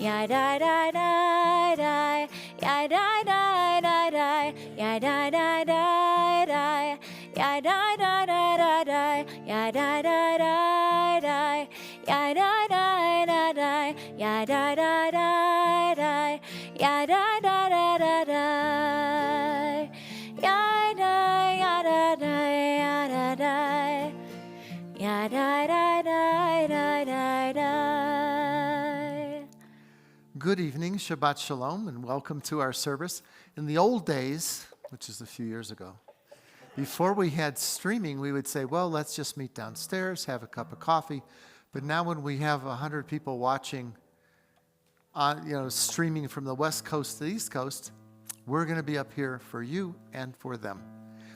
ya da da da da, ya da da da da, ya da da da da, ya da da da da da, ya da da da da, ya da da da da, ya da da da da, ya da da da da da, ya da ya da da ya da da, ya da da da da da da. Good evening, Shabbat Shalom, and welcome to our service. In the old days, which is a few years ago, before we had streaming, we would say, well, let's just meet downstairs, have a cup of coffee. But now when we have 100 people watching, streaming from the West Coast to the East Coast, we're going to be up here for you and for them.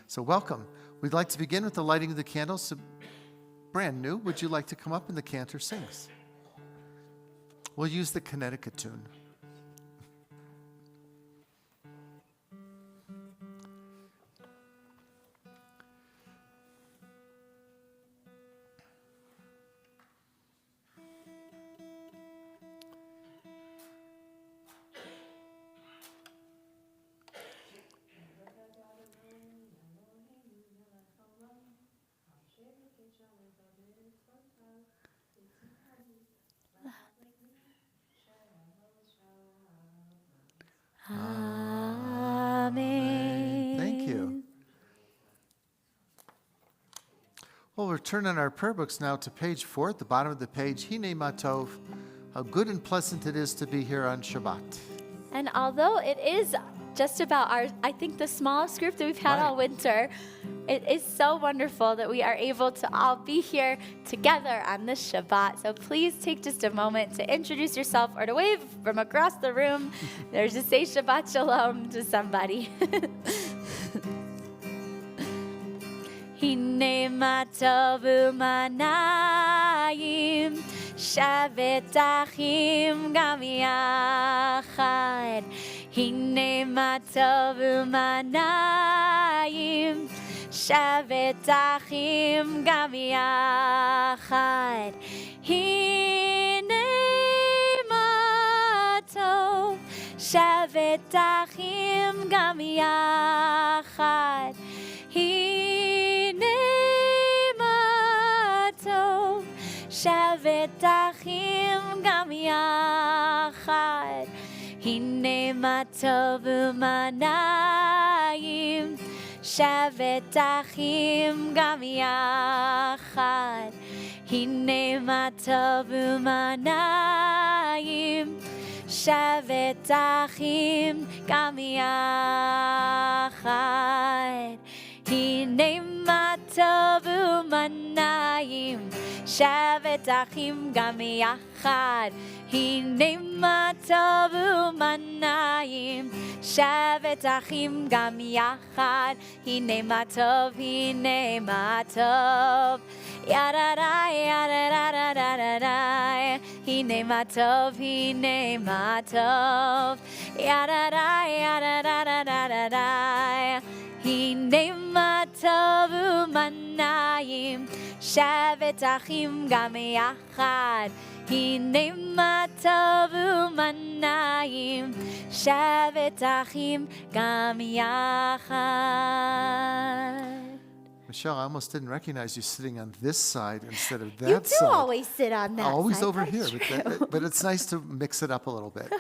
So welcome. We'd like to begin with the lighting of the candles. So, brand new, would you like to come up and the cantor sings? We'll use the Connecticut tune. Amen. Thank you. Well, we're turning our prayer books now to page 4 at the bottom of the page. Hine Matov, how good and pleasant it is to be here on Shabbat. And although it is just about I think the smallest group that we've had all winter, it is so wonderful that we are able to all be here together on this Shabbat. So please take just a moment to introduce yourself or to wave from across the room. There's to say Shabbat Shalom to somebody. Hine matovu manayim, shavet achim gam yachad. Hine matovu manayim, shavet achim gam yachad. Hine matov, shavet achim gam yachad. shavet achim gam yachad. Hine matov umanayim, shavet achim gam yachad. Hine matov umanayim, shavet achim gam yachad. Hine matov umanayim, shavet achim gam yachad. Hine matov umanayim, shavet achim gam yachad. Hine matov, yadadai, yadadadadadadai. Hine matov, yadadai, yadadadadadadai. Hine matov umanayim, shavet achim gam yachad. Hine matov umanayim, shavet achim gam yachad. Michelle, I almost didn't recognize you sitting on this side instead of that you do side. always sit on that Always side. over That's here, true. but it's nice to mix it up a little bit.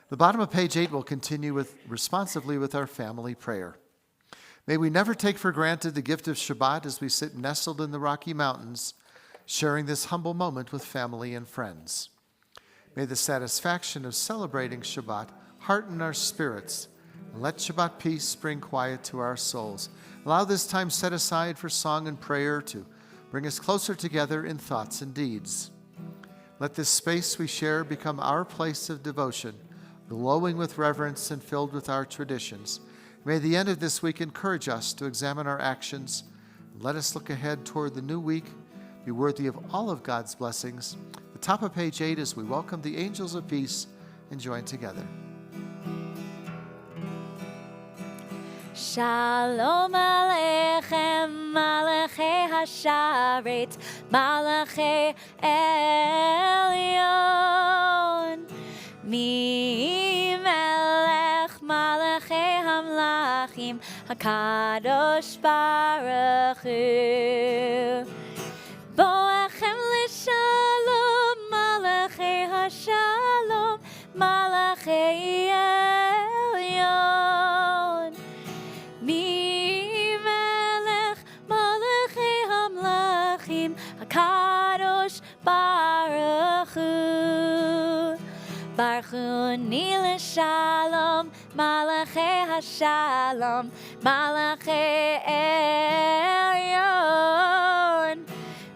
The bottom of page 8 will continue responsively with our family prayer. May we never take for granted the gift of Shabbat as we sit nestled in the Rocky Mountains, sharing this humble moment with family and friends. May the satisfaction of celebrating Shabbat hearten our spirits, and let Shabbat peace bring quiet to our souls. Allow this time set aside for song and prayer to bring us closer together in thoughts and deeds. Let this space we share become our place of devotion, glowing with reverence and filled with our traditions. May the end of this week encourage us to examine our actions. Let us look ahead toward the new week, be worthy of all of God's blessings. The top of page 8 as we welcome the angels of peace and join together. Shalom Aleichem, Malachei Hasharet, Malachei Elyon. Malachim HaKadosh Baruch Hu Boachem L'Shalom Malachei HaShalom Malachei Elyon Mi Melech Malachei HaMlachim HaKadosh Baruch Hu Baruch Hu Ni L'Shalom Malachei HaShalom Malachei Elyon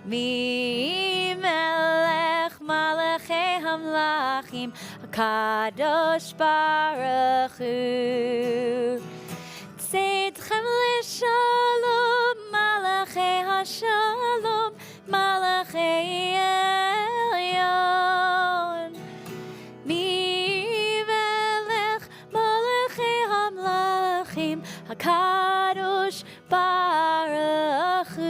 Mi Melech Malachei HaMlachim HaKadosh Baruch Hu Tzedchem L'Shalom Malachei HaShalom Malachei Elyon Mi Melech Malachei HaMlachim HaKadosh Baruch Hu.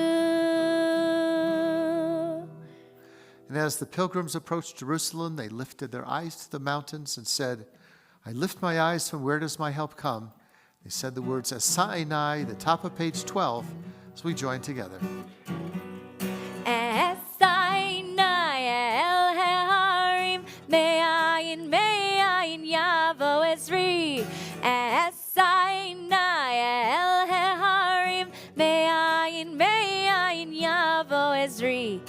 And as the pilgrims approached Jerusalem, they lifted their eyes to the mountains and said, I lift my eyes from where does my help come? They said the words Esainai, the top of page 12, as we join together. Esainai el harim me'ayin yavo Ezri. Esainai el harim me'ayin yavo Ezri.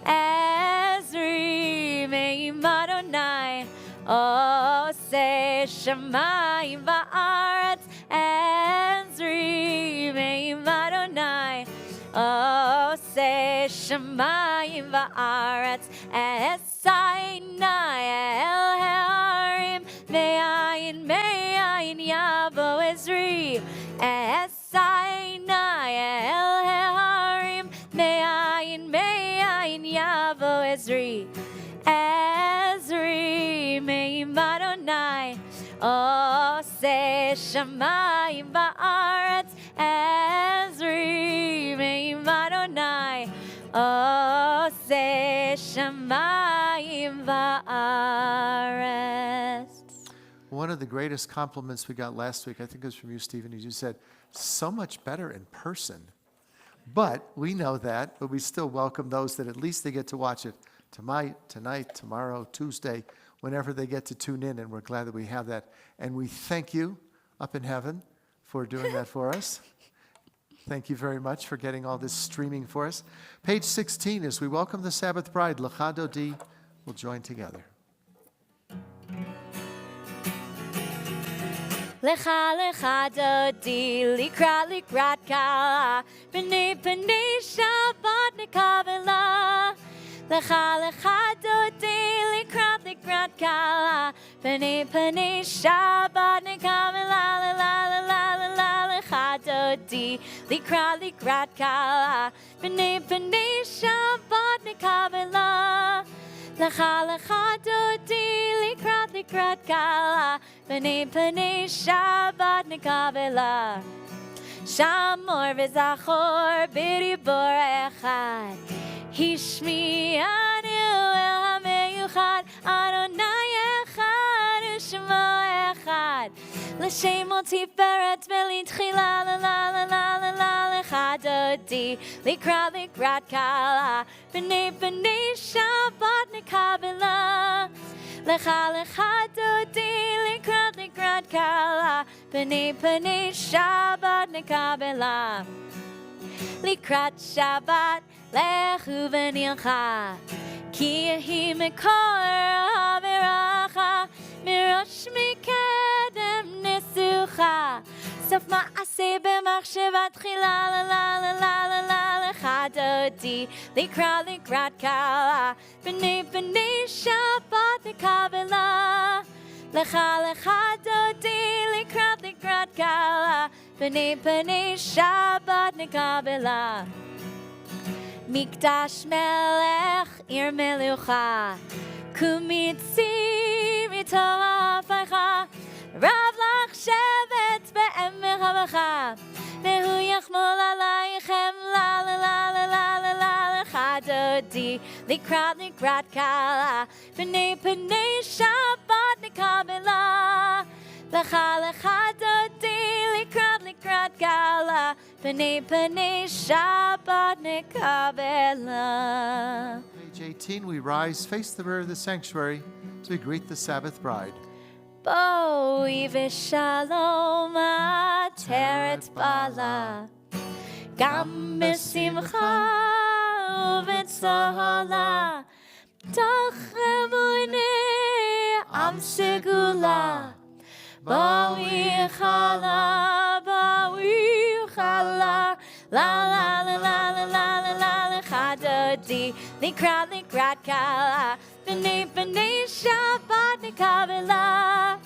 Ezri me'im Adonai oseh shamayim va'aretz. Ezri me'im Adonai oseh shamayim va'aretz. Esainai el harim me'ayin yavo Ezri. Esainai el harim me'ayin yavo Ezri. Ezri me'im Adonai oseh shamayim va'aretz. Ezri me'im Adonai oseh shamayim va'aretz. One of the greatest compliments we got last week, I think it was from you, Stephen, as you said, so much better in person. But we know that, but we still welcome those that at least they get to watch it tonight, tomorrow, Tuesday, whenever they get to tune in, and we're glad that we have that. And we thank you up in heaven for doing that for us. Thank you very much for getting all this streaming for us. Page 16, as we welcome the Sabbath bride, Lecha Dodi, we'll join together. Lecha lecha dodi likrat kala b'nei Shabbat nekavela. Lecha lecha dodi likrat kala b'nei Shabbat nekavela. Lecha dodi likrat kala b'nei Shabbat nekavela. Lecha lecha dodi likrat kala b'nei Shabbat nekavela. Shamor v'zachor b'dibor echad. Hishmi'anu el hameyuchad. Adonai echad u'shemo echad. L'shemo tiferet v'litchila lecha dodi likrat kala b'nei Shabbat nekavela. Lecha lecha dodi likrat kala b'nei Shabbat nekavela. Likrat Shabbat lechu v'nilcha ki yehi mekor haveracha mirosh mikedem nesucha. Sof ma'aseh b'machshavat tchila lecha dodi likrat kala b'nei Shabbat nekavela. Lecha lecha dodi likrat kala b'nei Shabbat nekavela. Mikdash melech ir melucha kumitzi mitorafacha rav lach shevet be'emer havacha vehu yachmol alaychem lecha dodi likrat kala b'nei Shabbat nekavela. Lecha lecha dodi likrat B'nai Shabbat nekabela. Page 18, we rise, face the rear of the sanctuary as we greet the Sabbath bride. Boi v'shalom ateret bala, gam b'simcha u'b'tzola, tachem u'nei am segula, boi chala, la la la la la la la la la chadodi, likrat kala, b'nei Shabbat nekabela.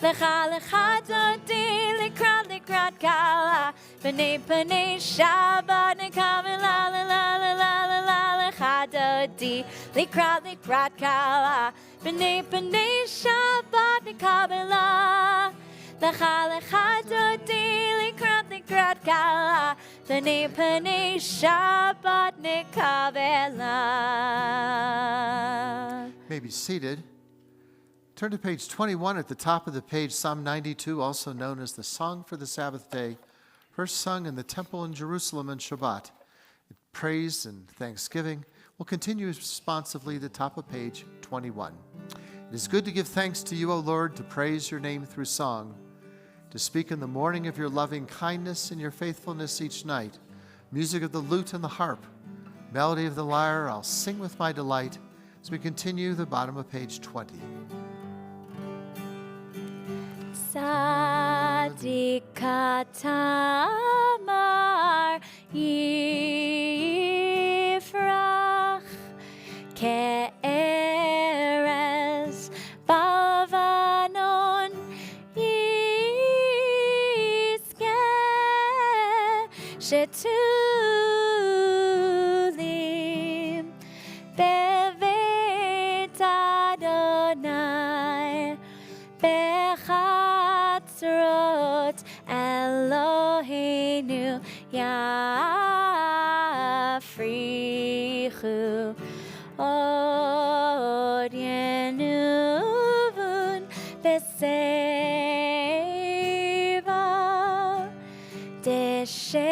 Lecha dodi, likrat kala, b'nei Shabbat nekabela, la la la la la la lecha dodi, likrat kala, b'nei Shabbat nekabela, lecha dodi, likrat kala, b'nei Shabbat nekabela. May be seated. Turn to page 21 at the top of the page, Psalm 92, also known as the Song for the Sabbath Day, first sung in the temple in Jerusalem on Shabbat. Praise and thanksgiving will continue responsively at the top of page 21. It is good to give thanks to you, O Lord, to praise your name through song, to speak in the morning of your loving kindness and your faithfulness each night. Music of the lute and the harp, melody of the lyre, I'll sing with my delight as we continue the bottom of page 20. Tzadika tamar yifrach ke'erez b'Lebanon yizkeh shetulim beveit Adonai bechatzrot Eloheinu yafrichu od yenuvun beseva deshenim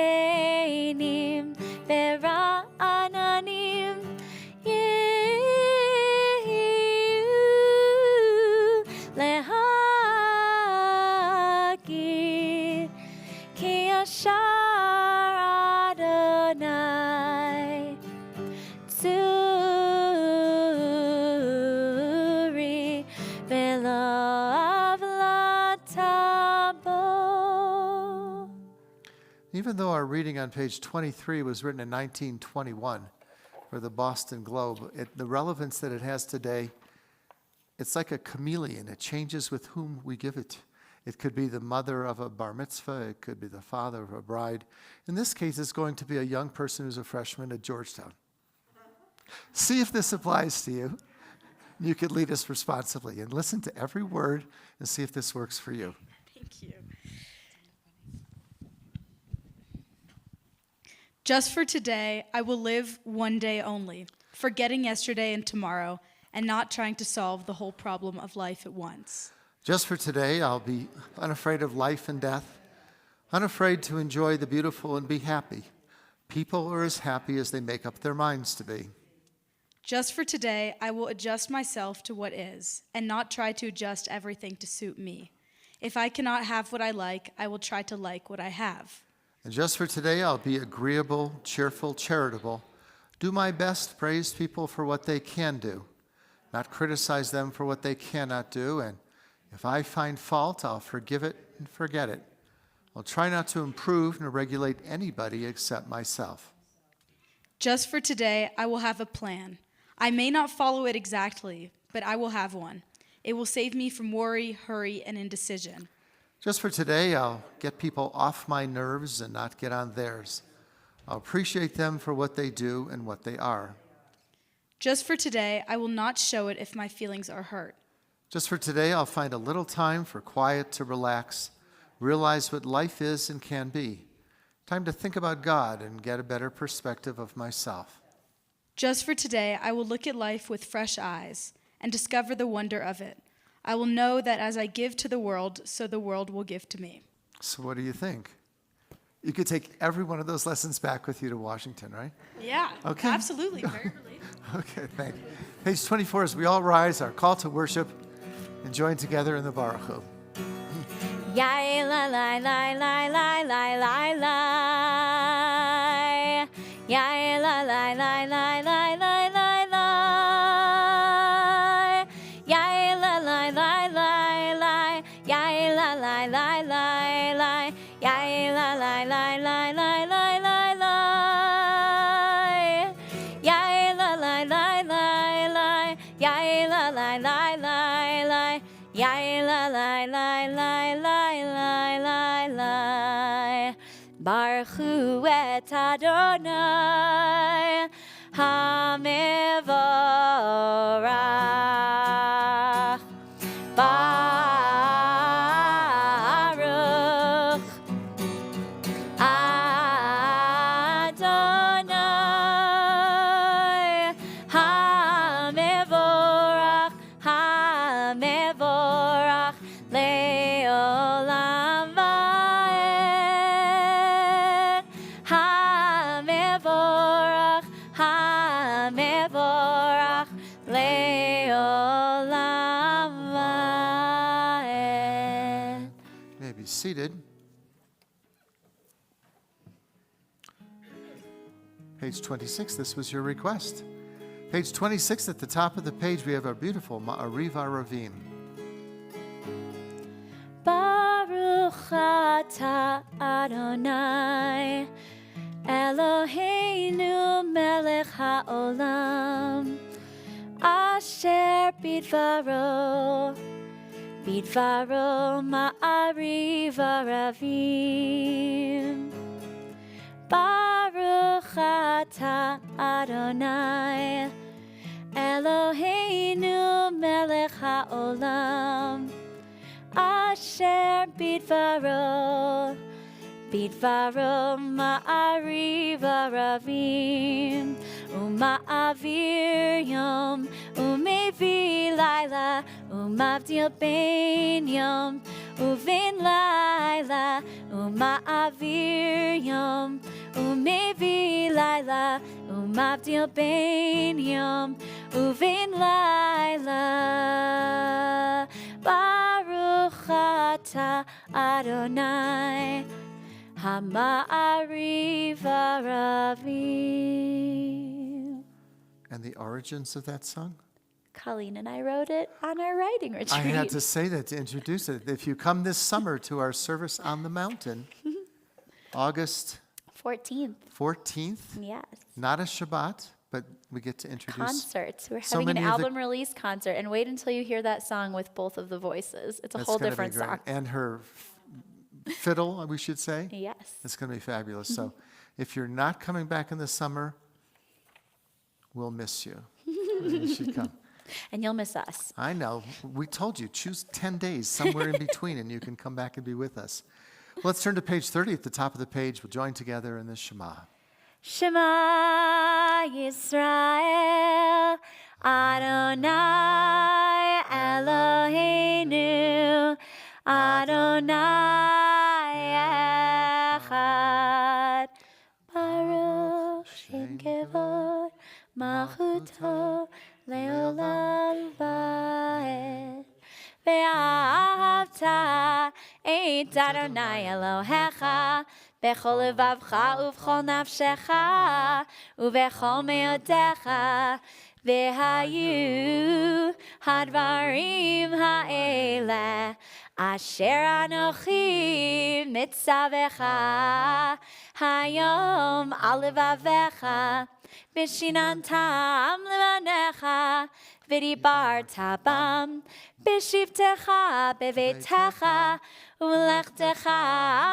bera'ananim lehagid ki ashar Adonai tzuri v'lo avlatabo. Even though our reading on page 23 was written in 1921 for the Boston Globe, the relevance that it has today, it's like a chameleon. It changes with whom we give it. It could be the mother of a bar mitzvah. It could be the father of a bride. In this case, it's going to be a young person who's a freshman at Georgetown. See if this applies to you. You could lead us responsibly and listen to every word and see if this works for you. Thank you. Just for today, I will live one day only, forgetting yesterday and tomorrow, and not trying to solve the whole problem of life at once. Just for today, I'll be unafraid of life and death, unafraid to enjoy the beautiful and be happy. People are as happy as they make up their minds to be. Just for today, I will adjust myself to what is, and not try to adjust everything to suit me. If I cannot have what I like, I will try to like what I have. And just for today, I'll be agreeable, cheerful, charitable, do my best, praise people for what they can do, not criticize them for what they cannot do, and if I find fault, I'll forgive it and forget it. I'll try not to improve nor regulate anybody except myself. Just for today, I will have a plan. I may not follow it exactly, but I will have one. It will save me from worry, hurry, and indecision. Just for today, I'll get people off my nerves and not get on theirs. I'll appreciate them for what they do and what they are. Just for today, I will not show it if my feelings are hurt. Just for today, I'll find a little time for quiet to relax, realize what life is and can be. Time to think about God and get a better perspective of myself. Just for today, I will look at life with fresh eyes and discover the wonder of it. I will know that as I give to the world, so the world will give to me. So what do you think? You could take every one of those lessons back with you to Washington, right? Yeah, Okay. absolutely. Very relatable. Okay, thank you. Page 24, as we all rise, our call to worship and join together in the Baruch Hu. Yai la la la la la la la la. Yai la la la la la la la la. Yai la la la la la. Yai la la la la la. Yai la la la la la la la la. Yai la la la la la. Yai la la la la la. Yai la la la la la la. Baruch Hu et Adonai HaMevorach. Baruch Adonai HaMevorach. HaMevorach le'olam va'ed. HaMevorach. HaMevorach le'olam va'ed. You may be seated. Page 26, this was your request. Page 26, at the top of the page, we have our beautiful Ma'ariv Aravim. Baruch atah Adonai Eloheinu melech haolam asher bidvaro ma'ariv aravim. Baruch atah Adonai Eloheinu melech haolam asher bidvaro ma'ariv aravim. Uma'avir yom umevi laila umavdil bein yom uvein laila. Uma'avir yom umevi laila umavdil bein yom uvein laila. Baruch atah Adonai HaMa'ariv Aravim. And the origins of that song? Colleen and I wrote it on our writing retreat. I had to say that to introduce it. If you come this summer to our service on the mountain, August 14th. 14th, Yes. not a Shabbat, but we get to introduce Concerts. We're so having an many of the- album release concert, and wait until you hear that song with both of the voices. It's a It's whole gonna be different great. song. And her fiddle, we should say. Yes. It's going to be fabulous. So if you're not coming back in the summer, we'll miss you. You should come. And you'll miss us. I know. We told you, choose 10 days somewhere in between, and you can come back and be with us. Let's turn to page 30 at the top of the page. We'll join together in the Shema. Shema Yisrael Adonai Eloheinu Adonai Echad Baruch Shem Kevod Malchuto Leolam Vaed Ve'ahavta et Adonai Elohecha Bechol levavcha uvchol nafshecha uvechol meodecha vehayu hadvarim ha'eleh asher anochi mitzavecha hayom al levavecha b'shinantam levanecha v'dibarta bam b'shivtecha bevetecha u'lechtecha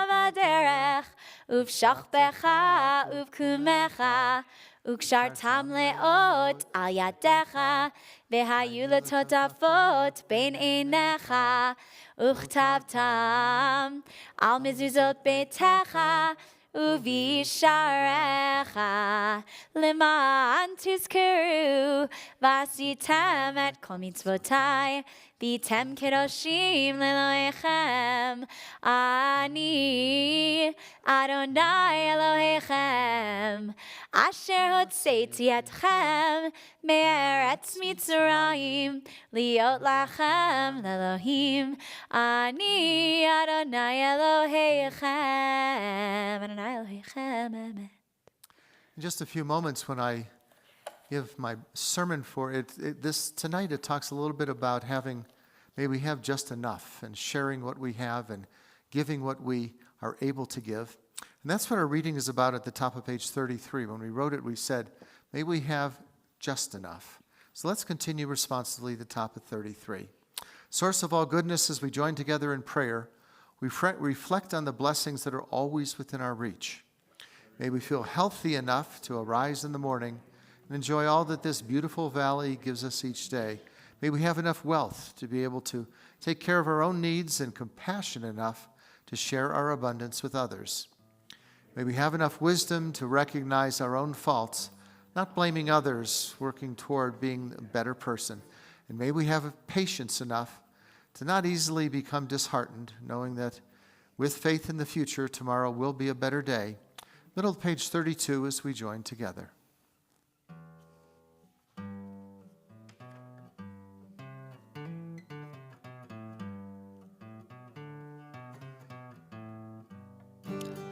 v'derech uv'shachbecha uv'kumecha u'kshartam le'ot al yadecha v'hayu letodafot bein einecha u'chtavtam al mezuzot beitecha uvisharecha leman tizkeru vasitem et kol mitzvotai Vitem kedoshim leloechem. Ani Adonai Elohechem. Asher hotzeiti etchem me'eretz Mitzrayim liot lachem lelohim. Ani Adonai Elohechem. Adonai Elohechem. Amen. In just a few moments, when I give my sermon for it, tonight it talks a little bit about may we have just enough, and sharing what we have and giving what we are able to give. And that's what our reading is about at the top of page 33. When we wrote it, we said, may we have just enough. So let's continue responsively at the top of 33. Source of all goodness, as we join together in prayer, we reflect on the blessings that are always within our reach. May we feel healthy enough to arise in the morning and enjoy all that this beautiful valley gives us each day. May we have enough wealth to be able to take care of our own needs and compassion enough to share our abundance with others. May we have enough wisdom to recognize our own faults, not blaming others, working toward being a better person. And may we have patience enough to not easily become disheartened, knowing that with faith in the future, tomorrow will be a better day. Middle of page 32 as we join together.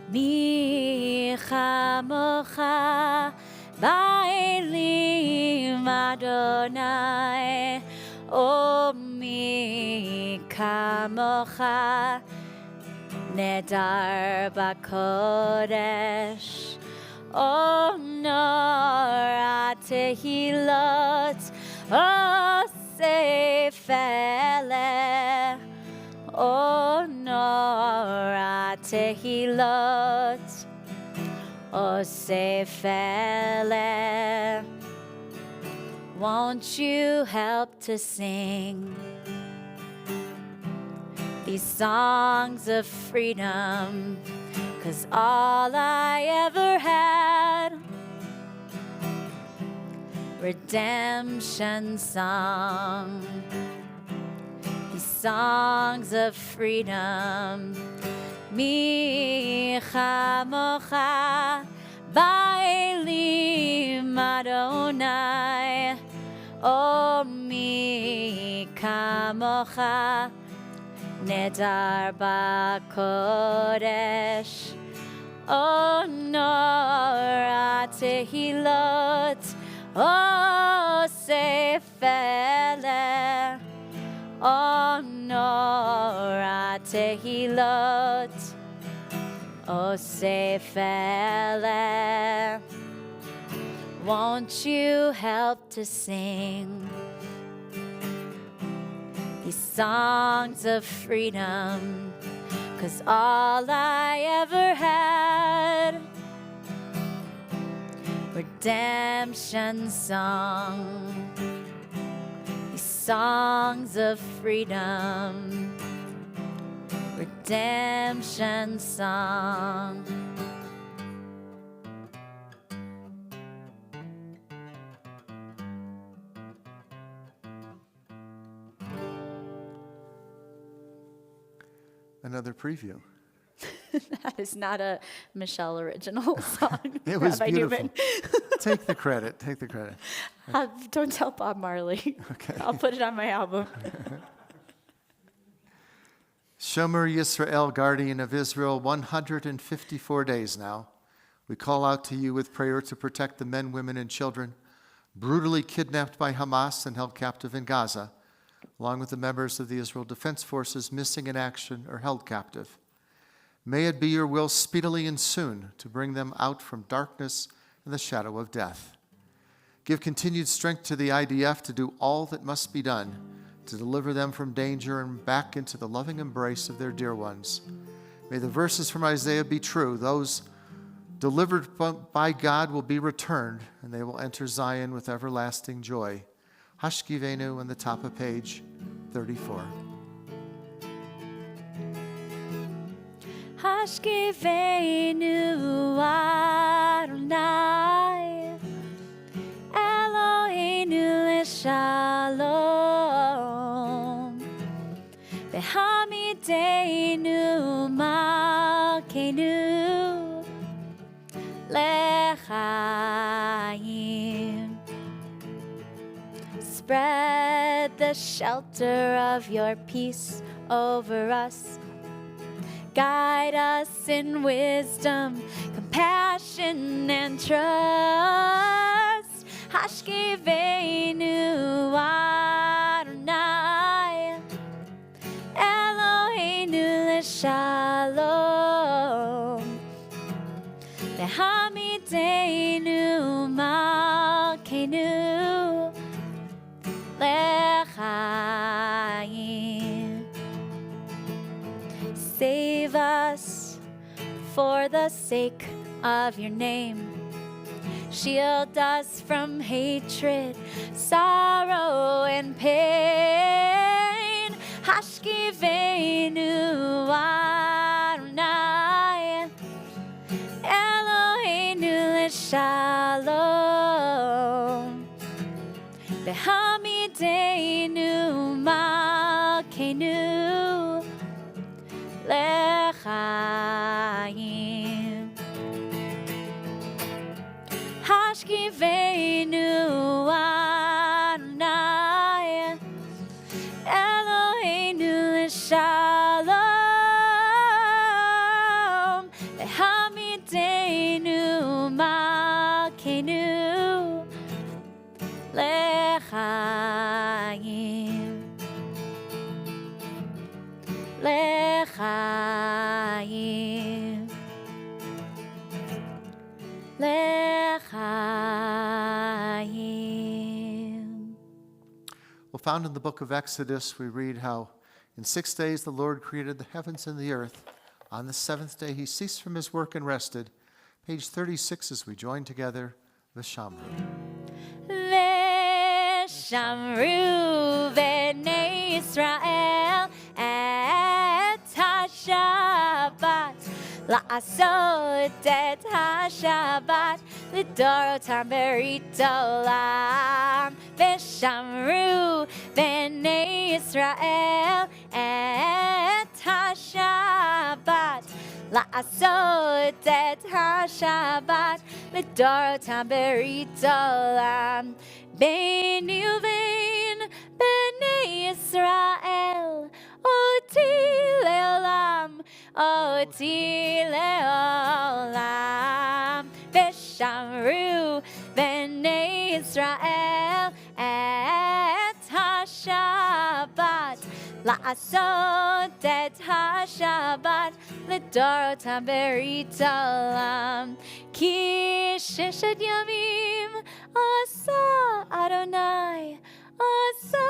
Mi chamocha ba'elim Adonai, O mi kamocha nedar b'kodesh, O nor tehilot, O sefele, O nor tehilot, O sefele. Won't you help to sing these songs of freedom? 'Cause all I ever had, redemption song. These songs of freedom. Mi chamocha ba'elim Adonai, O mi kamocha nedar b'kodesh, O nor tehilot, O sefele, O nor tehilot, O sefele. Won't you help to sing these songs of freedom? 'Cause all I ever had, redemption song. These songs of freedom, redemption song. Another preview. That is not a Michelle original song. It was Rabbi beautiful. Newman. Take the credit. Take the credit. Don't tell Bob Marley. Okay. I'll put it on my album. Shomer Yisrael, guardian of Israel, 154 days now. We call out to you with prayer to protect the men, women, and children brutally kidnapped by Hamas and held captive in Gaza, along with the members of the Israel Defense Forces missing in action or held captive. May it be your will speedily and soon to bring them out from darkness and the shadow of death. Give continued strength to the IDF to do all that must be done to deliver them from danger and back into the loving embrace of their dear ones. May the verses from Isaiah be true. Those delivered by God will be returned, and they will enter Zion with everlasting joy. Hashkivenu on the top of page 34. Hashkivenu Adonai, Eloheinu leshalom. V'hamidenu malkeinu lechaim. Spread the shelter of your peace over us. Guide us in wisdom, compassion, and trust. Hashkiveinu Adonai, Eloheinu l'shalom. V'hamidenu malkeinu lechaim. Save us for the sake of your name. Shield us from hatred, sorrow, and pain. Hashkiveinu Adonai, Eloheinu l'shalom. V'hamidenu malkeinu lechaim. Hashkiveinu Adonai, Eloheinu l'shalom. V'hamidenu malkeinu lechaim. Lechaim. Lechaim. Well, found in the book of Exodus, we read how in 6 days the Lord created the heavens and the earth. On the seventh day he ceased from his work and rested. Page 36 as we join together, V'shamru. V'shamru b'nei Yisrael et ha-Shabbat, la'asot et ha-Shabbat, l'dorotam berit olam. V'shamru b'nei Yisrael et ha-Shabbat, la'asot et ha-Shabbat, l'dorotam berit olam. Beini uvein b'nei Yisrael, oti leolam, oti leolam. V'shamru b'nei Yisrael et ha-Shabbat, la'asot et ha-Shabbat, l'dorotam berit olam. Ki sheshet yamim asa Adonai, asa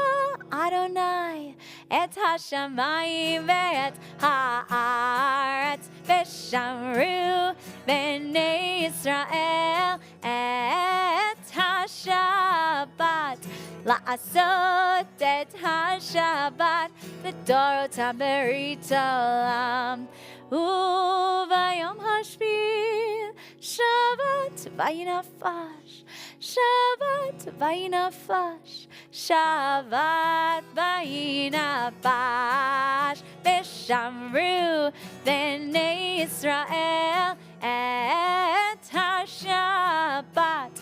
Adonai, et ha-shamayim ve'et ha'aretz. V'shamru b'nei Yisrael et ha-Shabbat, la'asot et ha-Shabbat, l'dorotam berit olam. Uvayom hashvi Shabbat vayinafash, Shabbat vayinafash, Shabbat vayinafash. V'shamru b'nei Yisrael et ha-Shabbat,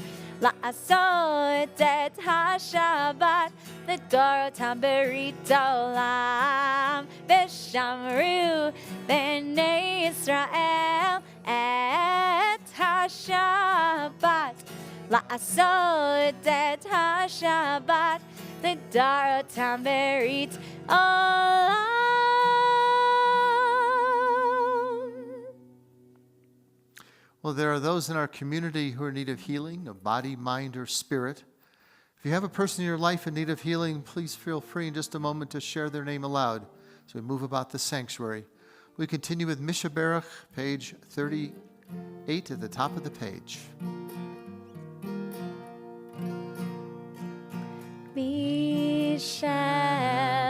la'asot et ha-Shabbat, l'dorotam berit olam. V'shamru b'nei Yisrael et ha-Shabbat, la'asot et ha-Shabbat, l'dorotam berit olam. Well, there are those in our community who are in need of healing, of body, mind, or spirit. If you have a person in your life in need of healing, please feel free in just a moment to share their name aloud as we move about the sanctuary. We continue with Misha Baruch, page 38 at the top of the page. Misha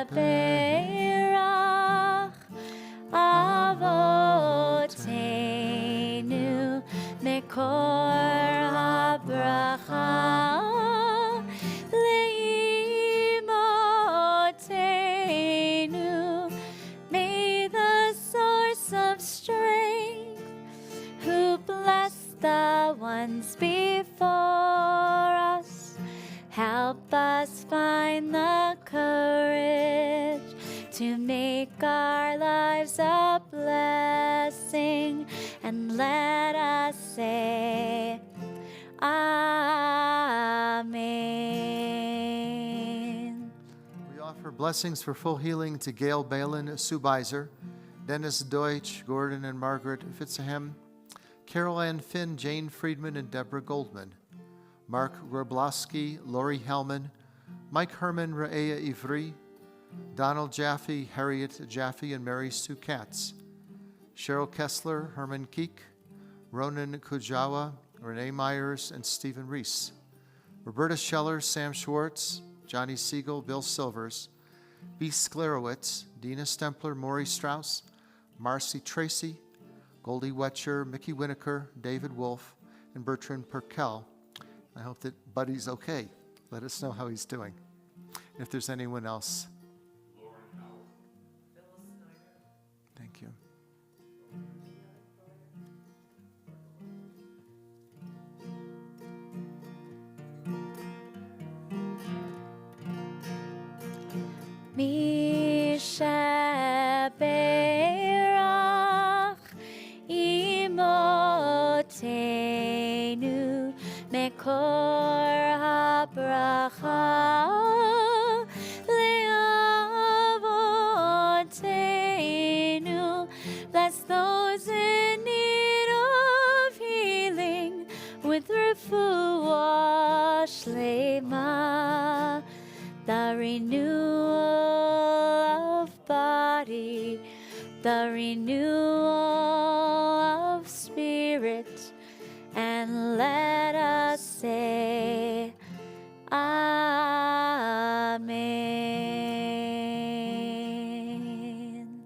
Baruch Avotenu Mekor HaBracha Leimotenu to make our lives a blessing, and let us say, Amen. We offer blessings for full healing to Gail Balin Subeiser, Dennis Deutsch, Gordon and Margaret Fitzham, Carol Ann Finn, Jane Friedman, and Deborah Goldman, Mark Grabowski, Lori Hellman, Mike Herman, Raea Ivry, Donald Jaffe, Harriet Jaffe, and Mary Sue Katz, Cheryl Kessler, Herman Keek, Ronan Kujawa, Renee Myers, and Stephen Reese, Roberta Scheller, Sam Schwartz, Johnny Siegel, Bill Silvers, B. Sklerowitz, Dina Stempler, Maury Strauss, Marcy Tracy, Goldie Wetcher, Mickey Winokur, David Wolf, and Bertrand Perkel. I hope that Buddy's okay. Let us know how he's doing. If there's anyone else. Thank you. Mishaberach imotenu mekor habracha leavotenu. Bless those in need of healing with refuah shlema, the renewal of body, the renewal of spirit, and let us say, Amen.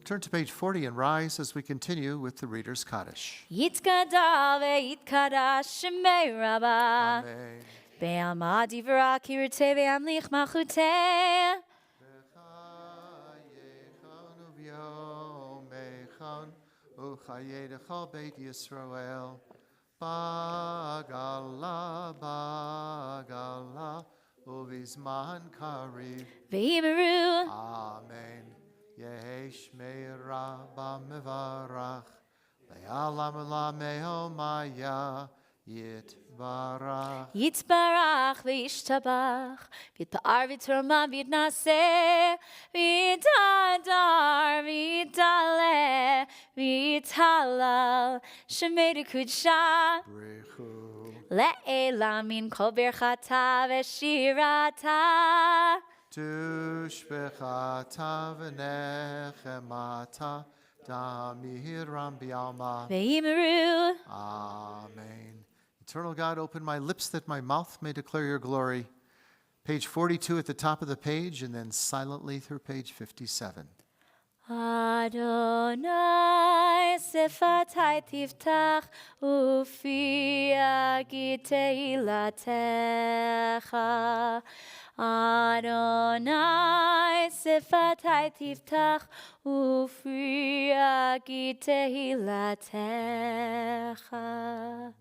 Turn to page 40 and rise as we continue with the Reader's Kaddish. Yitkada ve'yitkadash shemei Rabbah. Amen. Be'alma divra kirte ve'amlich machute. Uchayedecha Beit Yisrael, Bagala, Bagala, Uvizman Kariv. Ve'imeru. Amen. Yehesh Meira Bamivarach, Le'alam Lameo Maya, Yitbarach. Yitzbarach ve'ishtabach, v'yitpa'ar v'yitroma v'yitnaseh, v'yitadar v'yitdaleh, v'yithalal, shemei d'kudsha, Brichu. le'elam min kol birchata v'shirata. Tushbechata v'nechemata, Damihiram bialma. Ve'imeru. Amen. Eternal God, open my lips that my mouth may declare your glory. Page 42 at the top of the page, and then silently through page 57. Adonai sefatai tiftach ufi agiteilatecha. Adonai sefatai tiftach ufi agiteilatecha.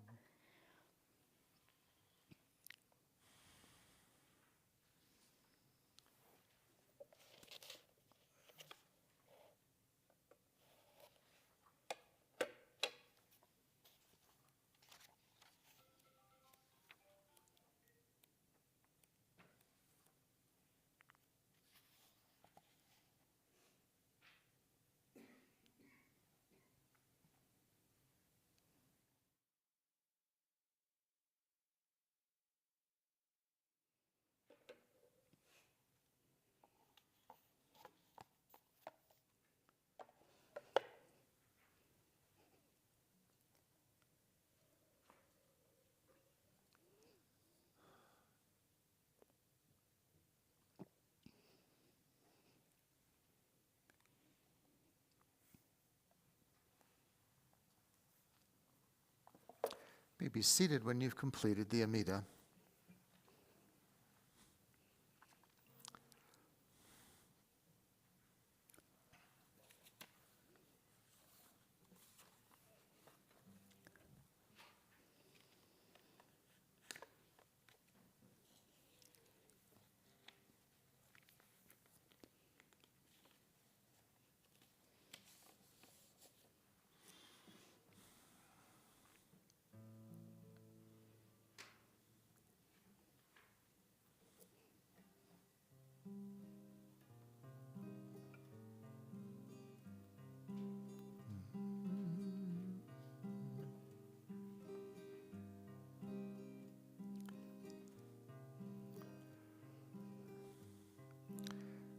You may be seated when you've completed the Amida.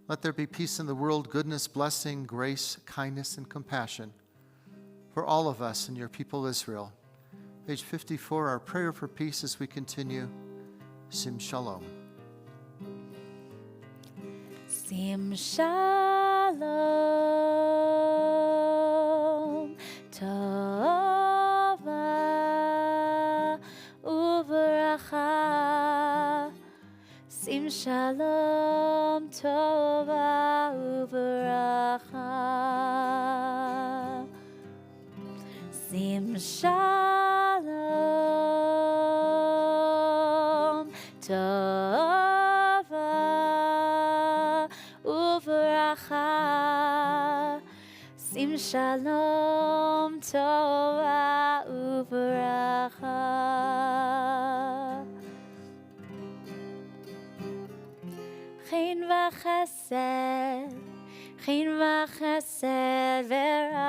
Let there be peace in the world, goodness, blessing, grace, kindness, and compassion for all of us and your people Israel. Page 54, our prayer for peace as we continue. Sim Shalom. Sim Shalom Tova Uveracha. Sim Shalom Tova Uveracha. Sim Shalom Tova Uveracha. Sim Shalom Tova Uveracha. Chen v'chesed, chen v'chesed v'rachamim.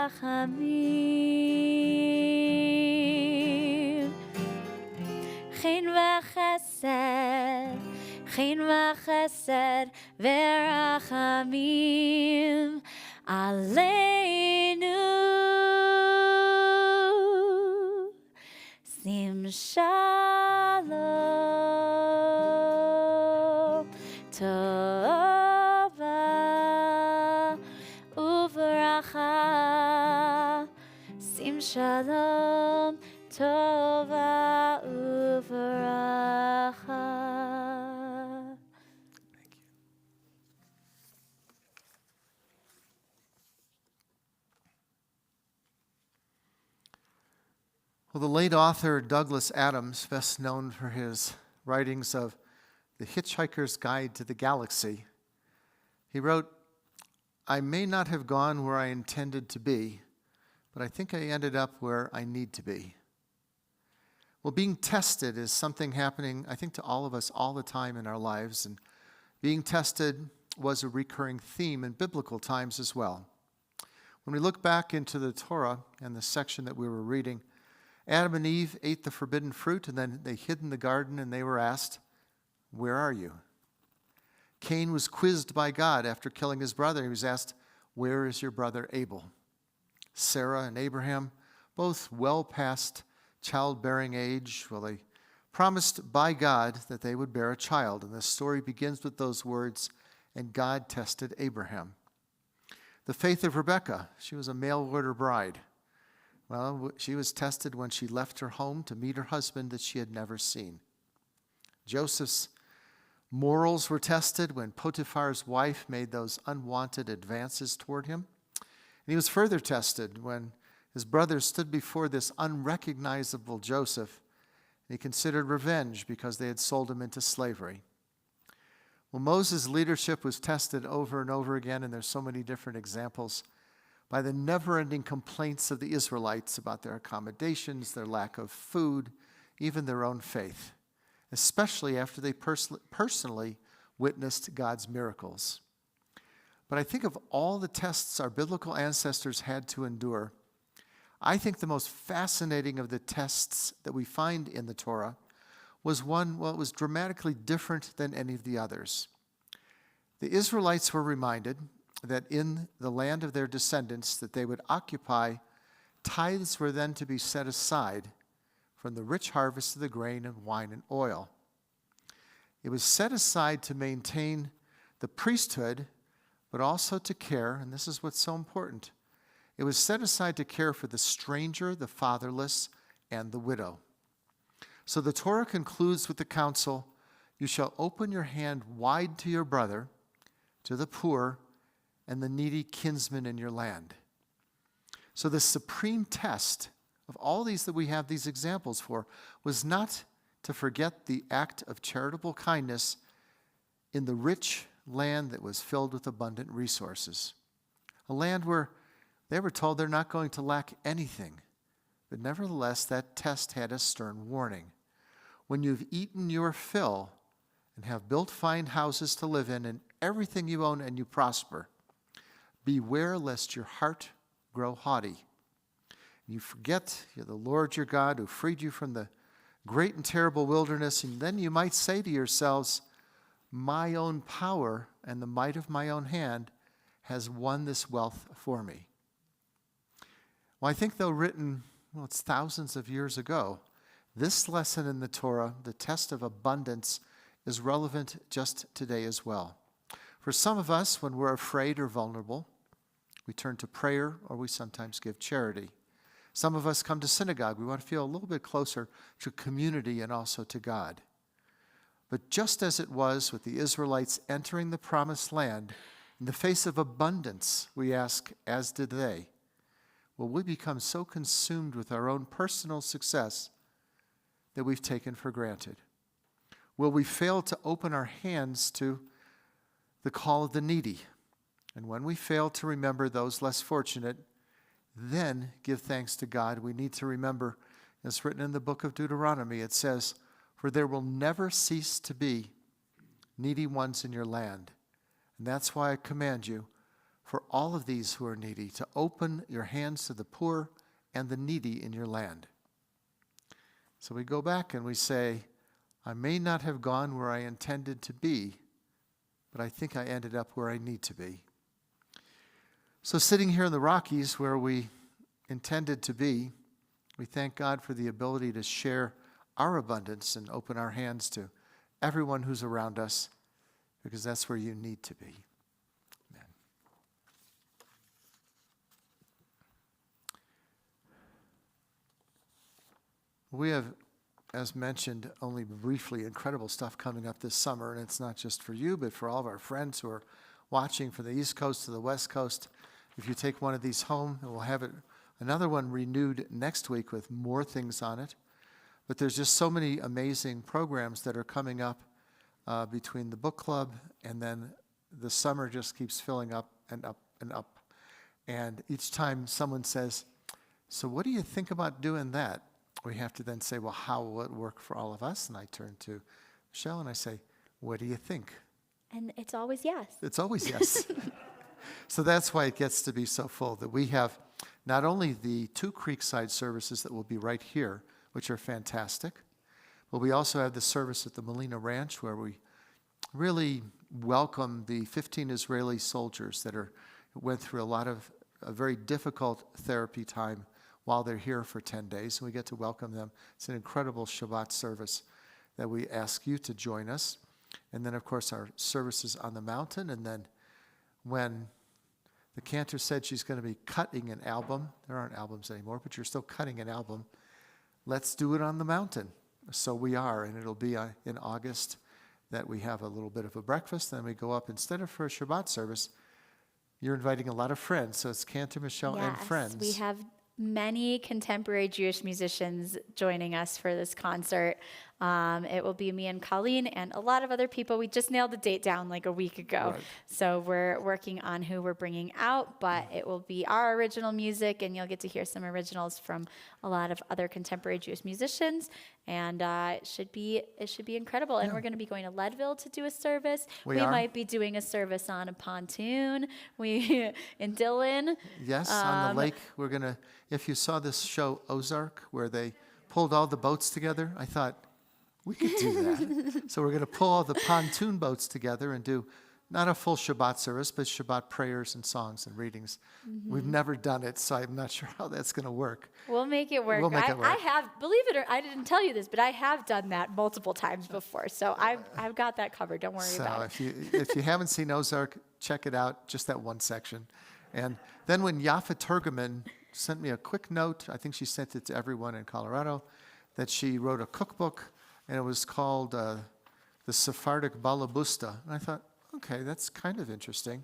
Chen v'chesed v'rachamim aleinu. Sim Shalom Tova Uveracha. Sim Shalom Tova Uveracha. Well, the late author Douglas Adams, best known for his writings of The Hitchhiker's Guide to the Galaxy, he wrote, "I may not have gone where I intended to be, but I think I ended up where I need to be." Well, being tested is something happening, I think, to all of us all the time in our lives, and being tested was a recurring theme in biblical times as well. When we look back into the Torah and the section that we were reading, Adam and Eve ate the forbidden fruit, and then they hid in the garden, and they were asked, "Where are you?" Cain was quizzed by God after killing his brother. He was asked, "Where is your brother Abel?" Sarah and Abraham, both well past childbearing age, well, they promised by God that they would bear a child. And the story begins with those words, "And God tested Abraham." The faith of Rebekah, she was a mail-order bride. Well, she was tested when she left her home to meet her husband that she had never seen. Joseph's morals were tested when Potiphar's wife made those unwanted advances toward him. And he was further tested when his brothers stood before this unrecognizable Joseph, and he considered revenge because they had sold him into slavery. Well, Moses' leadership was tested over and over again, and there's so many different examples, by the never-ending complaints of the Israelites about their accommodations, their lack of food, even their own faith, especially after they personally witnessed God's miracles. But I think of all the tests our biblical ancestors had to endure, I think the most fascinating of the tests that we find in the Torah was one, well, it was dramatically different than any of the others. The Israelites were reminded that in the land of their descendants that they would occupy, tithes were then to be set aside from the rich harvest of the grain and wine and oil. It was set aside to maintain the priesthood, but also to care, and this is what's so important, it was set aside to care for the stranger, the fatherless, and the widow. So the Torah concludes with the counsel, "You shall open your hand wide to your brother, to the poor, and the needy kinsman in your land." So the supreme test of all these that we have these examples for was not to forget the act of charitable kindness in the rich land that was filled with abundant resources. A land where they were told they're not going to lack anything. But nevertheless, that test had a stern warning. When you've eaten your fill and have built fine houses to live in and everything you own and you prosper, beware lest your heart grow haughty. You forget you're the Lord your God who freed you from the great and terrible wilderness, and then you might say to yourselves, my own power and the might of my own hand has won this wealth for me. Well, I think though written, it's thousands of years ago, this lesson in the Torah, the test of abundance, is relevant just today as well. For some of us, when we're afraid or vulnerable, we turn to prayer or we sometimes give charity. Some of us come to synagogue. We want to feel a little bit closer to community and also to God. But just as it was with the Israelites entering the promised land, in the face of abundance, we ask, as did they, will we become so consumed with our own personal success that we've taken for granted? Will we fail to open our hands to the call of the needy? And when we fail to remember those less fortunate, then give thanks to God. We need to remember, as written in the book of Deuteronomy, it says, for there will never cease to be needy ones in your land. And that's why I command you, for all of these who are needy, to open your hands to the poor and the needy in your land. So we go back and we say, I may not have gone where I intended to be, but I think I ended up where I need to be. So sitting here in the Rockies where we intended to be, we thank God for the ability to share our abundance and open our hands to everyone who's around us, because that's where you need to be. Amen. We have, as mentioned, only briefly, incredible stuff coming up this summer, and it's not just for you, but for all of our friends who are watching from the East Coast to the West Coast. If you take one of these home, we'll have another one renewed next week with more things on it. But there's just so many amazing programs that are coming up between the book club, and then the summer just keeps filling up and up and up. And each time someone says, so what do you think about doing that? We have to then say, well, how will it work for all of us? And I turn to Michelle and I say, what do you think? And it's always yes. It's always yes. So that's why it gets to be so full, that we have not only the 2 Creekside services that will be right here, which are fantastic, but we also have the service at the Molina Ranch where we really welcome the 15 Israeli soldiers that went through a very difficult therapy time while they're here for 10 days, and we get to welcome them. It's an incredible Shabbat service that we ask you to join us. And then, of course, our services on the mountain. And then when the cantor said she's going to be cutting an album, there aren't albums anymore, but you're still cutting an album, let's do it on the mountain. So we are, and it'll be in August that we have a little bit of a breakfast, then we go up. Instead of for a Shabbat service, you're inviting a lot of friends. So it's Cantor, Michelle, and friends. We have many contemporary Jewish musicians joining us for this concert. It will be me and Colleen and a lot of other people. We just nailed the date down like a week ago. Right. So we're working on who we're bringing out, but it will be our original music, and you'll get to hear some originals from a lot of other contemporary Jewish musicians. And it should be incredible. And we're going to be going to Leadville to do a service. We might be doing a service on a pontoon. In Dillon. Yes, on the lake. We're going to, if you saw this show Ozark, where they pulled all the boats together, I thought, we could do that. So we're going to pull all the pontoon boats together and do not a full Shabbat service, but Shabbat prayers and songs and readings. Mm-hmm. We've never done it, so I'm not sure how that's going to work. We'll make it work. I have, believe it or I didn't tell you this, but I have done that multiple times before. So I've got that covered. Don't worry about it. If you haven't seen Ozark, check it out, just that one section. And then when Yafa Turgeman sent me a quick note, I think she sent it to everyone in Colorado, that she wrote a cookbook, and it was called the Sephardic Balabusta. And I thought, okay, that's kind of interesting.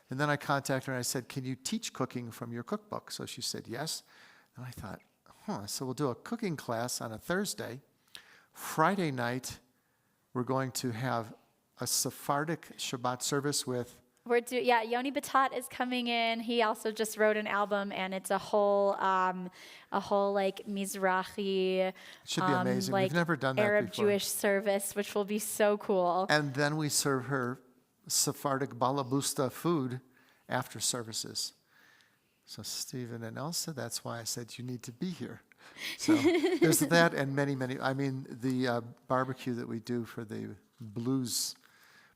And then I contacted her and I said, can you teach cooking from your cookbook? So she said yes. And I thought, so we'll do a cooking class on a Thursday. Friday night, we're going to have a Sephardic Shabbat service with Yoni Batat is coming in. He also just wrote an album, and it's a whole like Mizrahi, should be amazing. We've never done that Arab before. Jewish service, which will be so cool. And then we serve her Sephardic Balabusta food after services. So Stephen and Elsa, that's why I said you need to be here. So there's that, and many. I mean, the barbecue that we do for the blues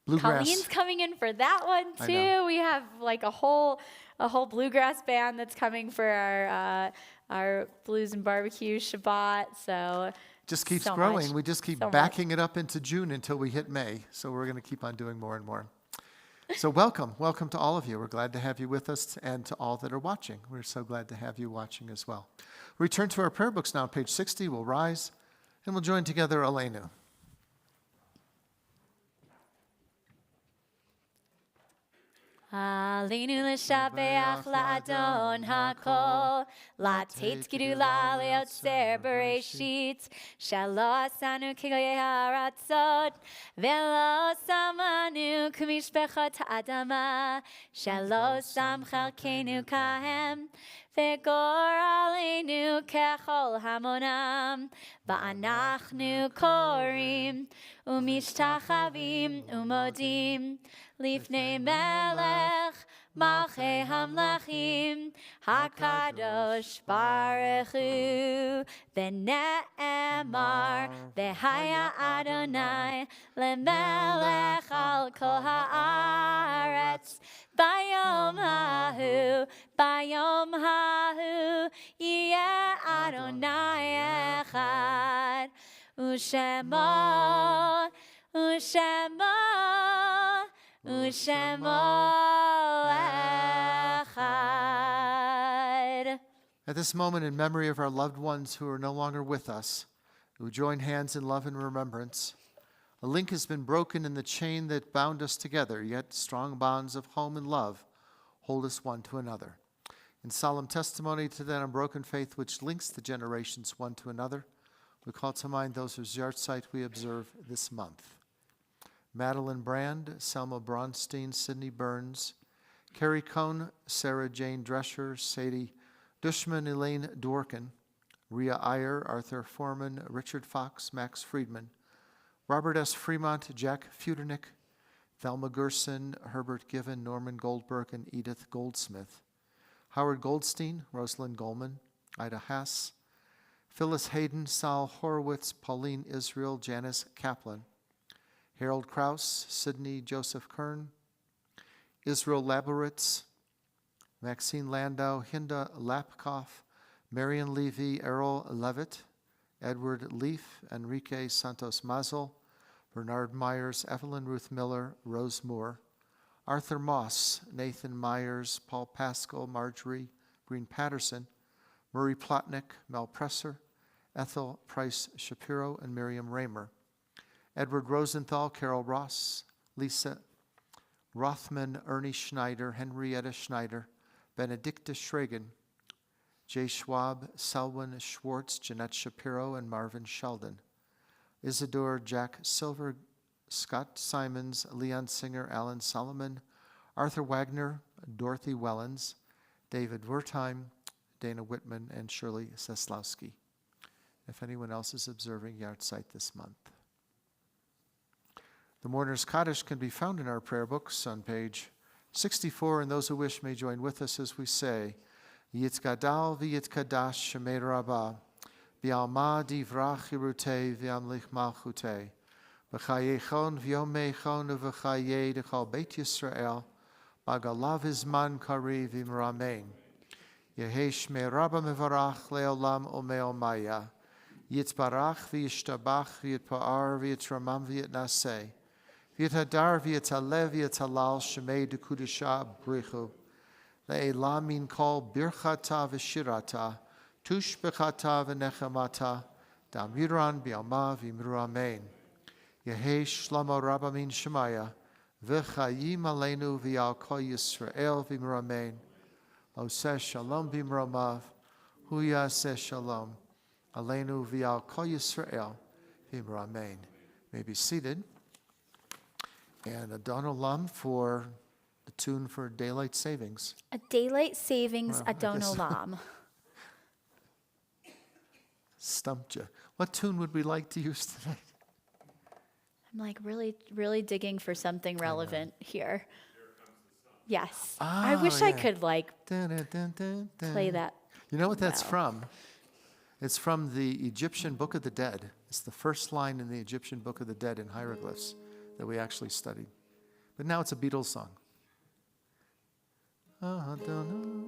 Bluegrass. Colleen's coming in for that one I too. know. We have like a whole bluegrass band that's coming for our blues and barbecue Shabbat. So Just keeps so growing. much. We just keep So much. backing it up into June until we hit May. So we're going to keep on doing more and more. So welcome to all of you. We're glad to have you with us, and to all that are watching. We're so glad to have you watching as well. Return to our prayer books now, page 60. We'll rise and we'll join together Aleinu. Aleinu l'shabeach la'adon hakol, la'tet gedula le'otzer bereshit, shelo asanu kigoyei haratzot, ve'lo samanu k'mishpechot ha'adama, shelo sam chalkeinu kahem, ve'gor aleinu kechol hamonam, va'anachnu korim, umishtachavim umodim, Lifnei melech malchei hamlachim hakadosh baruch hu v'ne'emar v'haya Adonai lemelech al kol haaretz bayom hahu yeh Adonai echad u'shemo U'shemo echad. At this moment, in memory of our loved ones who are no longer with us, who join hands in love and remembrance, a link has been broken in the chain that bound us together, yet strong bonds of home and love hold us one to another. In solemn testimony to that unbroken faith which links the generations one to another, we call to mind those whose yahrzeit we observe this month. Madeline Brand, Selma Bronstein, Sidney Burns, Carrie Cohn, Sarah Jane Drescher, Sadie Dushman, Elaine Dworkin, Rhea Iyer, Arthur Foreman, Richard Fox, Max Friedman, Robert S. Fremont, Jack Futernick, Thelma Gerson, Herbert Given, Norman Goldberg, and Edith Goldsmith, Howard Goldstein, Rosalind Goldman, Ida Haas, Phyllis Hayden, Sal Horowitz, Pauline Israel, Janice Kaplan, Harold Krause, Sidney Joseph Kern, Israel Laboritz, Maxine Landau, Hinda Lapkoff, Marion Levy, Errol Levitt, Edward Leaf, Enrique Santos Mazel, Bernard Myers, Evelyn Ruth Miller, Rose Moore, Arthur Moss, Nathan Myers, Paul Pascal, Marjorie Green Patterson, Murray Plotnick, Mel Presser, Ethel Price Shapiro, and Miriam Raymer, Edward Rosenthal, Carol Ross, Lisa Rothman, Ernie Schneider, Henrietta Schneider, Benedicta Schragen, Jay Schwab, Selwyn Schwartz, Jeanette Shapiro, and Marvin Sheldon, Isidore Jack Silver, Scott Simons, Leon Singer, Alan Solomon, Arthur Wagner, Dorothy Wellens, David Wertheim, Dana Whitman, and Shirley Seslowski. If anyone else is observing yahrzeit this month. The Mourner's Kaddish can be found in our prayer books on page 64, and those who wish may join with us as we say, Yitzgadal v'yitkadash shemei rabbah, v'alma divrach hirutei v'amlich malchutei, v'chayechon v'yomechon v'chayei d'chal Beit Yisrael, b'agalav izman kari v'imramein. Yehei shmei rabbah mevarach le'olam u'me'omaya, yitzbarach v'yishtabach v'yitpa'ar v'yitramam v'yitnaseh, v'yithadar v'yitalev v'yitalal shemei d'kudisha brichu, le'elam min kol birchata v'shirata, tush bechata v'nechamata, damiran b'yalma v'imru amen. Yehei shlomo rabba min shemaya, v'chayim aleinu v'yal kol Yisrael v'imru amen. Oseh shalom b'imromav, hu yaseh shalom. Aleinu v'yal kol Yisrael v'imru amen. May be seated. And Adon Olam for the tune for daylight savings. A daylight savings Well, I Adon guess- Olam. Stumped you. What tune would we like to use tonight? I'm like really digging for something relevant here. Yes. I Oh, wish I yeah. could like Dun, dun, dun, dun, dun. play that. You know what that's Wow. from? It's from the Egyptian Book of the Dead. It's the first line in the Egyptian Book of the Dead in hieroglyphs that we actually studied. But now it's a Beatles song. I don't know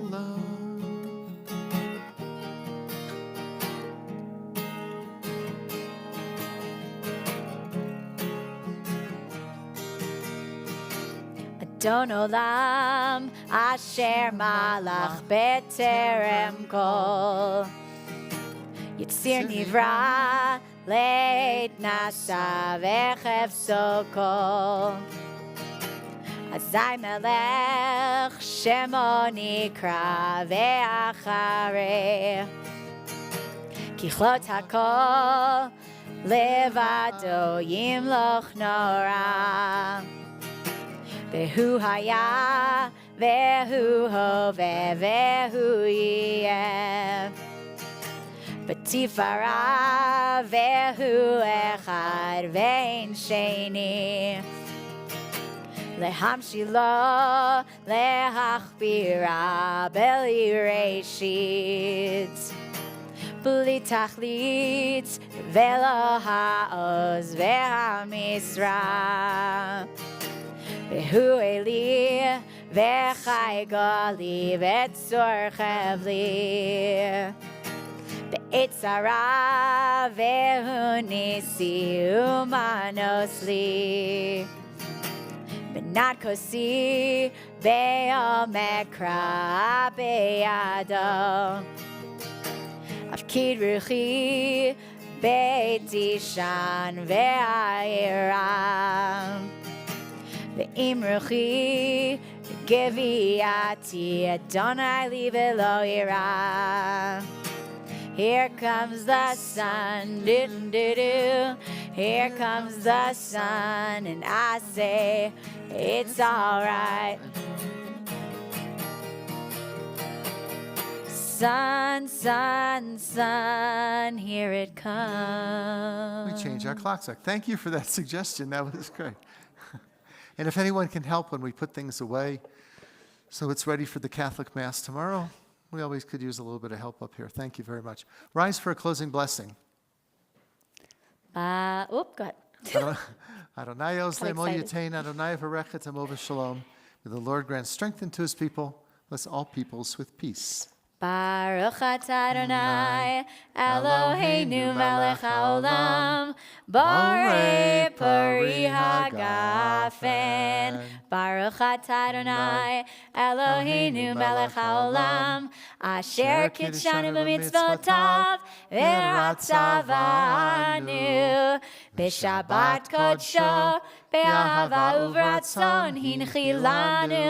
love. Adon olam asher malach beterem kol Yitzir nivra leit nasa vechefso kol Azai melech shemo nikra ve'achareh Kichlot hakol levado yimloch nora Vehu haya, vehu hove, vehu yeh. B'tifara, vehu echad, ve'en sheni. Lehamshilo, lehachbira, beli reshit. B'li tachlit, ve'lo ha'oz, ve'ha'misra. Vehu eli, vechai gali, vetzor chevli. Be'etzara, vehu nisi, umanos li. Benat kosi, be'omekra, be'yado. Avkid ruchi, be'tishan, ve'ayram. Ve'im ruchi geviati Adonai li velo ira. Here comes the sun, do-do-do. Here comes the sun, and I say it's all right. Sun, sun, sun, here it comes. We changed our clocks back. Thank you for that suggestion. That was great. And if anyone can help when we put things away, so it's ready for the Catholic Mass tomorrow, we always could use a little bit of help up here. Thank you very much. Rise for a closing blessing. Go ahead. Adonai Ozle Mo Yatein, Adonai Varechet Amov Shalom. May the Lord grant strength unto his people. Bless all peoples with peace. Baruch atah Adonai, Eloheinu melech haolam, borei pari hagafen. Baruch atah Adonai, Eloheinu melech haolam, asher kitshanu b'mitzvotav, v'ratzavanu, b'shabbat kodsho, be'ahava uvratzon hinchilanu,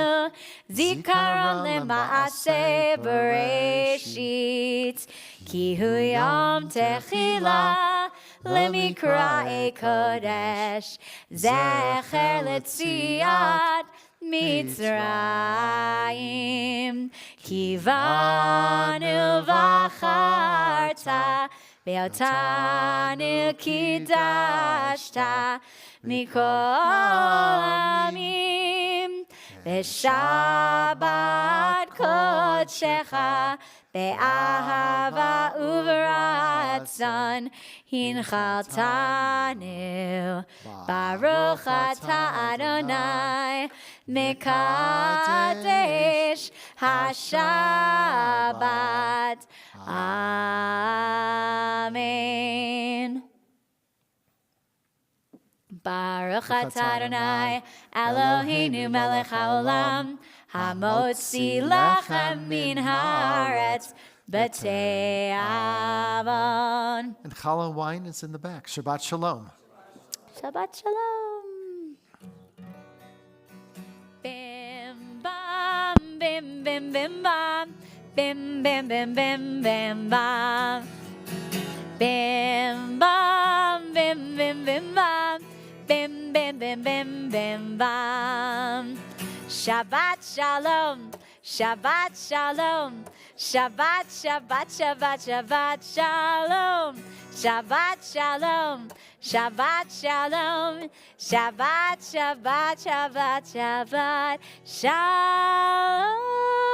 zikaron lema'aseh bereshit, ki hu yom techila lemikra'e kodesh, zecher letziat Mitzrayim, ki vanu v'acharta, ve'otanu kidashta, mikol amim, v'shabbat kodshecha, be'ahava uvratzon, hinchaltanu, Baruch atah Adonai, mekadesh hashabbat. Amen. Baruch atah Adonai, Eloheinu melech haolam, hamotzi lachem min haaretz b'tei avon. And challah wine is in the back. Shabbat Shalom. Shabbat shalom. Bim bam, bim bim bim bam, bim bim bim bim bim bam, bim bam, bim bim bim bam, bim bim bim bim bim bam. Shabbat shalom, Shabbat shalom, Shabbat Shabbat Shabbat Shabbat shalom, Shabbat shalom, Shabbat shalom, Shabbat Shabbat Shabbat Shabbat shalom.